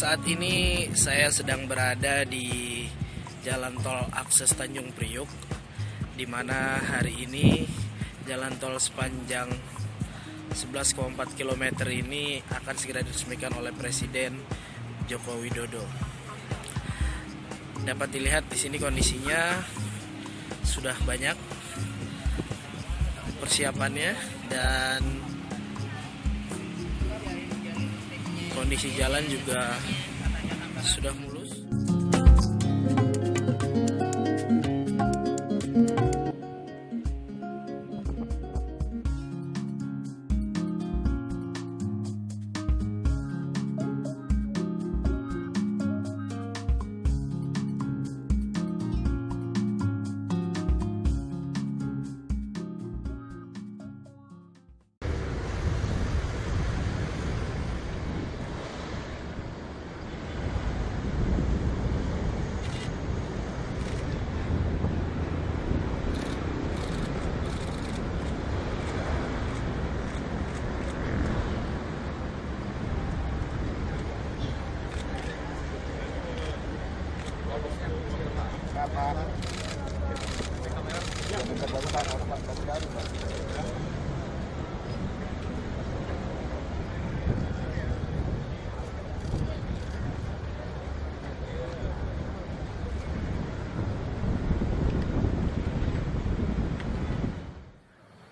Saat ini saya sedang berada di Jalan Tol Akses Tanjung Priuk, di mana hari ini jalan tol sepanjang 11,4 km ini akan segera diresmikan oleh Presiden Joko Widodo. Dapat dilihat di sini kondisinya sudah banyak persiapannya dan kondisi jalan juga sudah mulus.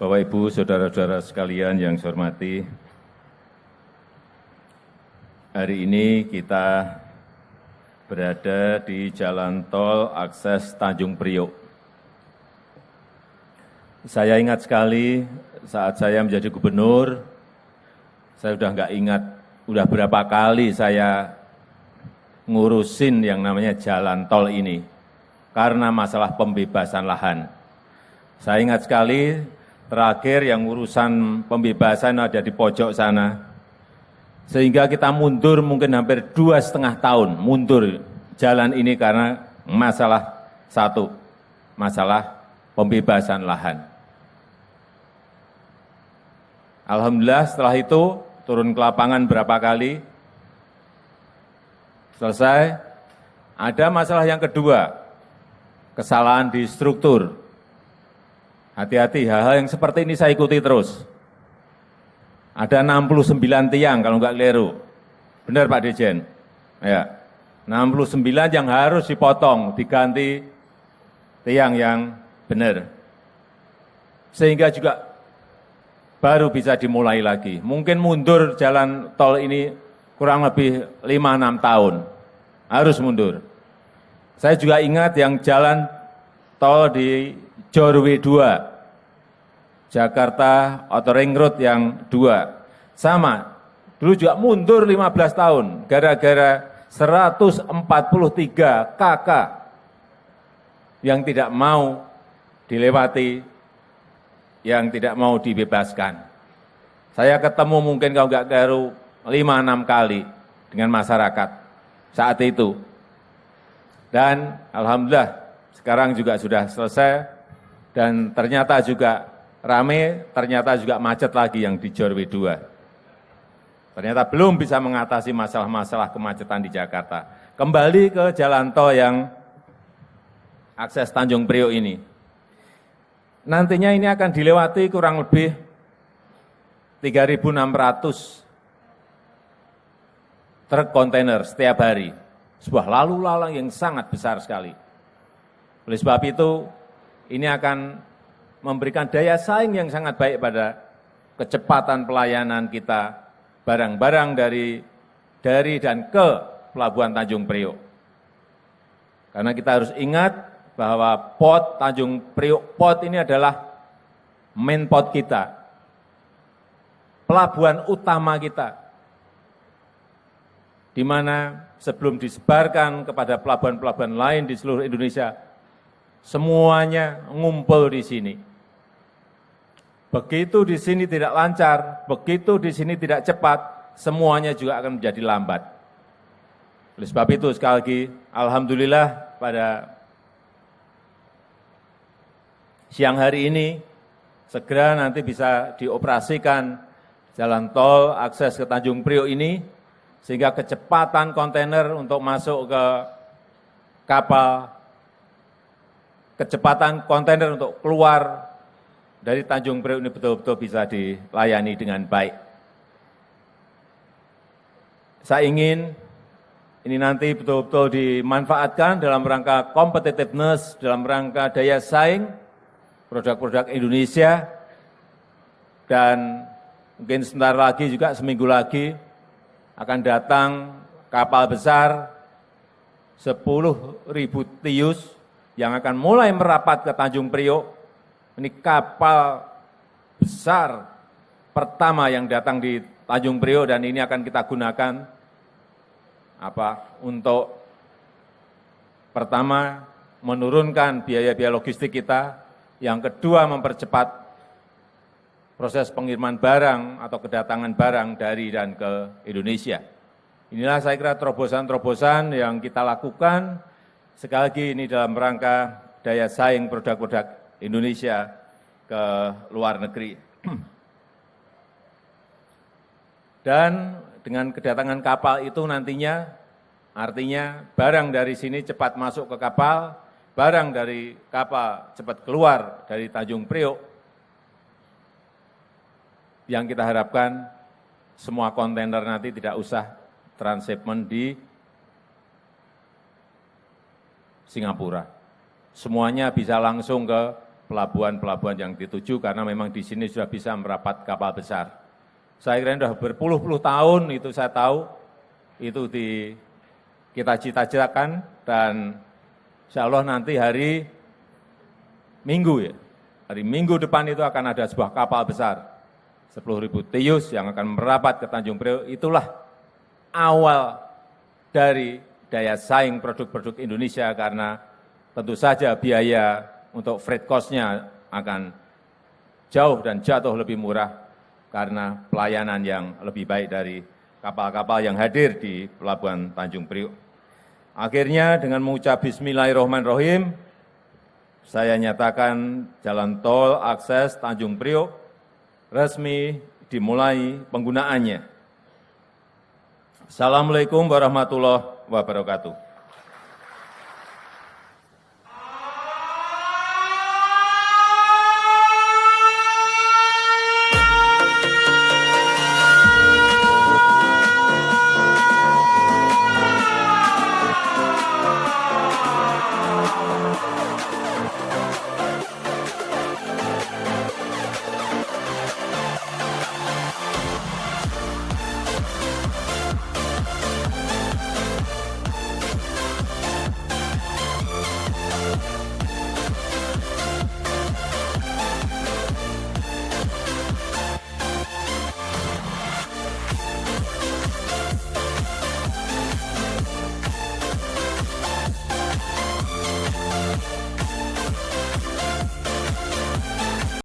Bapak, Ibu, saudara-saudara sekalian yang saya hormati, hari ini kita berada di Jalan Tol Akses Tanjung Priuk. Saya ingat sekali saat saya menjadi gubernur, saya sudah nggak ingat, sudah berapa kali saya ngurusin yang namanya jalan tol ini, karena masalah pembebasan lahan. Saya ingat sekali, terakhir yang urusan pembebasan ada di pojok sana, sehingga kita mundur mungkin hampir 2,5 tahun mundur jalan ini karena masalah satu, masalah pembebasan lahan. Alhamdulillah setelah itu turun ke lapangan berapa kali, selesai. Ada masalah yang kedua, kesalahan di struktur. Hati-hati, hal-hal yang seperti ini saya ikuti terus. Ada 69 tiang kalau enggak keliru. Benar Pak Dirjen? Ya, 69 yang harus dipotong, diganti tiang yang benar. Sehingga juga baru bisa dimulai lagi. Mungkin mundur jalan tol ini kurang lebih 5-6 tahun. Harus mundur. Saya juga ingat yang jalan tol di Jorwe 2, Jakarta Outer Ring Road yang 2. Sama, dulu juga mundur 15 tahun, gara-gara 143 KK yang tidak mau dilewati, yang tidak mau dibebaskan. Saya ketemu mungkin kalau nggak keliru 5-6 kali dengan masyarakat saat itu. Dan alhamdulillah sekarang juga sudah selesai dan ternyata juga rame, ternyata juga macet lagi yang di Jorwe 2. Ternyata belum bisa mengatasi masalah-masalah kemacetan di Jakarta. Kembali ke jalan tol yang akses Tanjung Priuk ini. Nantinya ini akan dilewati kurang lebih 3.600 truk kontainer setiap hari. Sebuah lalu lalang yang sangat besar sekali. Oleh sebab itu, ini akan memberikan daya saing yang sangat baik pada kecepatan pelayanan kita, barang-barang dari dan ke Pelabuhan Tanjung Priuk. Karena kita harus ingat bahwa port Tanjung Priuk Port ini adalah main port kita, pelabuhan utama kita, di mana sebelum disebarkan kepada pelabuhan-pelabuhan lain di seluruh Indonesia, semuanya ngumpul di sini. Begitu di sini tidak lancar, begitu di sini tidak cepat, semuanya juga akan menjadi lambat. Oleh sebab itu, sekali lagi, alhamdulillah pada siang hari ini segera nanti bisa dioperasikan jalan tol akses ke Tanjung Priok ini sehingga kecepatan kontainer untuk masuk ke kapal, kecepatan kontainer untuk keluar dari Tanjung Priok ini betul-betul bisa dilayani dengan baik. Saya ingin ini nanti betul-betul dimanfaatkan dalam rangka competitiveness, dalam rangka daya saing produk-produk Indonesia, dan mungkin sebentar lagi juga seminggu lagi akan datang kapal besar 10.000 TEUs yang akan mulai merapat ke Tanjung Priok. Ini kapal besar pertama yang datang di Tanjung Priok dan ini akan kita gunakan untuk pertama menurunkan biaya-biaya logistik kita, yang kedua mempercepat proses pengiriman barang atau kedatangan barang dari dan ke Indonesia. Inilah saya kira terobosan-terobosan yang kita lakukan. Sekali lagi ini dalam rangka daya saing produk-produk Indonesia ke luar negeri. Dan dengan kedatangan kapal itu nantinya artinya barang dari sini cepat masuk ke kapal, barang dari kapal cepat keluar dari Tanjung Priok. Yang kita harapkan semua kontainer nanti tidak usah transhipment di Singapura. Semuanya bisa langsung ke pelabuhan-pelabuhan yang dituju karena memang di sini sudah bisa merapat kapal besar. Saya kira sudah berpuluh-puluh tahun itu saya tahu, itu kita cita-citakan dan insya Allah nanti hari Minggu depan itu akan ada sebuah kapal besar, 10.000 TEUs yang akan merapat ke Tanjung Priok. Itulah awal dari daya saing produk-produk Indonesia karena tentu saja biaya untuk freight cost-nya akan jauh dan jatuh lebih murah karena pelayanan yang lebih baik dari kapal-kapal yang hadir di Pelabuhan Tanjung Priok. Akhirnya dengan mengucap Bismillahirrahmanirrahim, saya nyatakan jalan tol akses Tanjung Priok resmi dimulai penggunaannya. Assalamualaikum warahmatullahi wabarakatuh.